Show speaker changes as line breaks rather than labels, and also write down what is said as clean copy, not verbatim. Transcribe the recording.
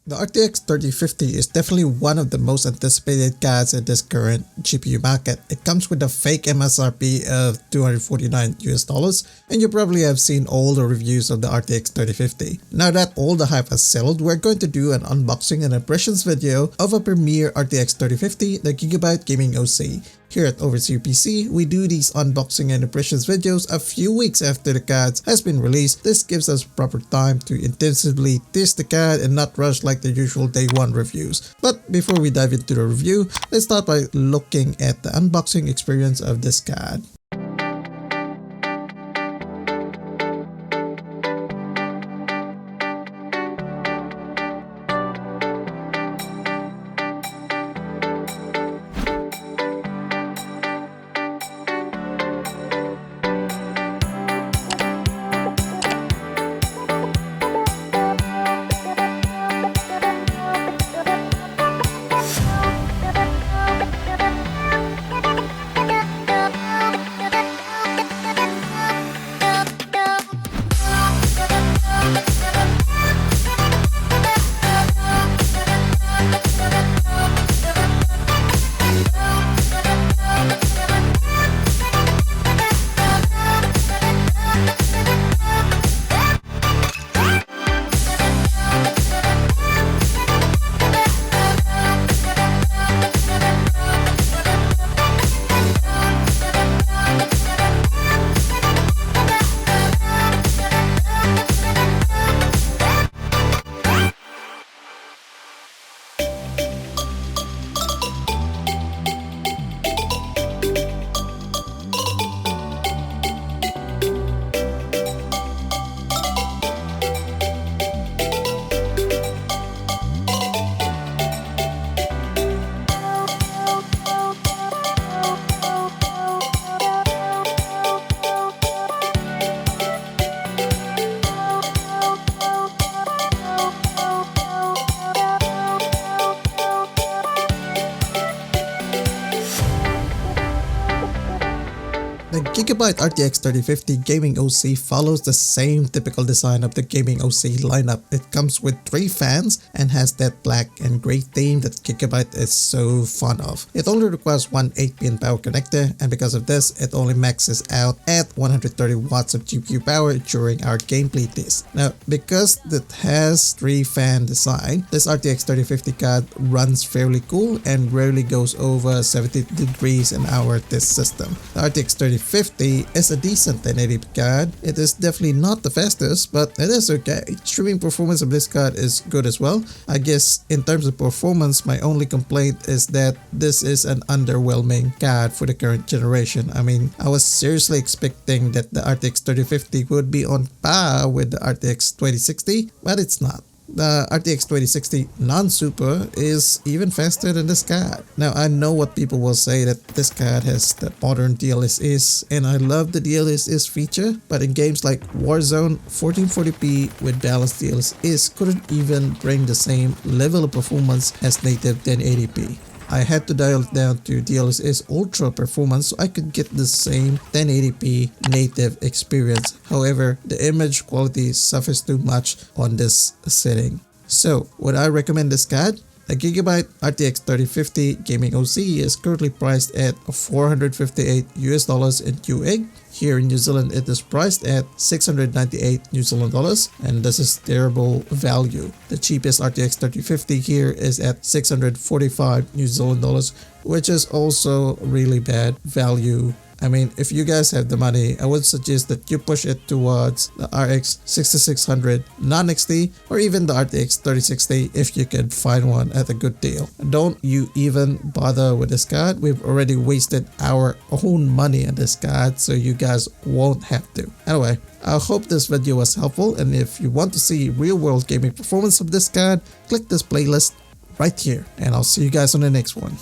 The RTX 3050 is definitely one of the most anticipated cards in this current GPU market. It comes with a fake MSRP of $249 and you probably have seen all the reviews of the RTX 3050. Now that all the hype has settled, we're going to do an unboxing and impressions video of a premier RTX 3050, the Gigabyte Gaming OC. Here at Overseer PC, we do these unboxing and impressions videos a few weeks after the card has been released. This gives us proper time to intensively test the card and not rush like the usual day one reviews. But before we dive into the review, let's start by looking at the unboxing experience of this card. The Gigabyte RTX 3050 Gaming OC follows the same typical design of the Gaming OC lineup. It comes with 3 fans and has that black and gray theme that Gigabyte is so fond of. It only requires one 8-pin power connector, and because of this, it only maxes out at 130 watts of GPU power during our gameplay test. Now, because it has 3-fan design, this RTX 3050 card runs fairly cool and rarely goes over 70 degrees an hour test system. The RTX 3050 is a decent 1080p card. It is definitely not the fastest, but it is okay. Streaming performance of this card is good as well. I guess in terms of performance, my only complaint is that this is an underwhelming card for the current generation. I mean, I was seriously expecting that the RTX 3050 would be on par with the RTX 2060, but it's not. The RTX 2060 non-super is even faster than this card. Now, I know what people will say, that this card has the modern DLSS, and I love the DLSS feature, but in games like Warzone, 1440p with balanced DLSS couldn't even bring the same level of performance as native 1080p. I had to dial it down to DLSS Ultra performance so I could get the same 1080p native experience. However, the image quality suffers too much on this setting. So, would I recommend this card? The Gigabyte RTX 3050 Gaming OC is currently priced at $458 in UA. Here in New Zealand, it is priced at 698 New Zealand dollars, and this is terrible value. The cheapest RTX 3050 here is at 645 New Zealand dollars, which is also really bad value. I mean, if you guys have the money, I would suggest that you push it towards the RX 6600 non-XT or even the RTX 3060 if you can find one at a good deal. Don't you even bother with this card. We've already wasted our own money on this card, so you guys won't have to. Anyway, I hope this video was helpful, and if you want to see real-world gaming performance of this card, click this playlist right here, and I'll see you guys on the next one.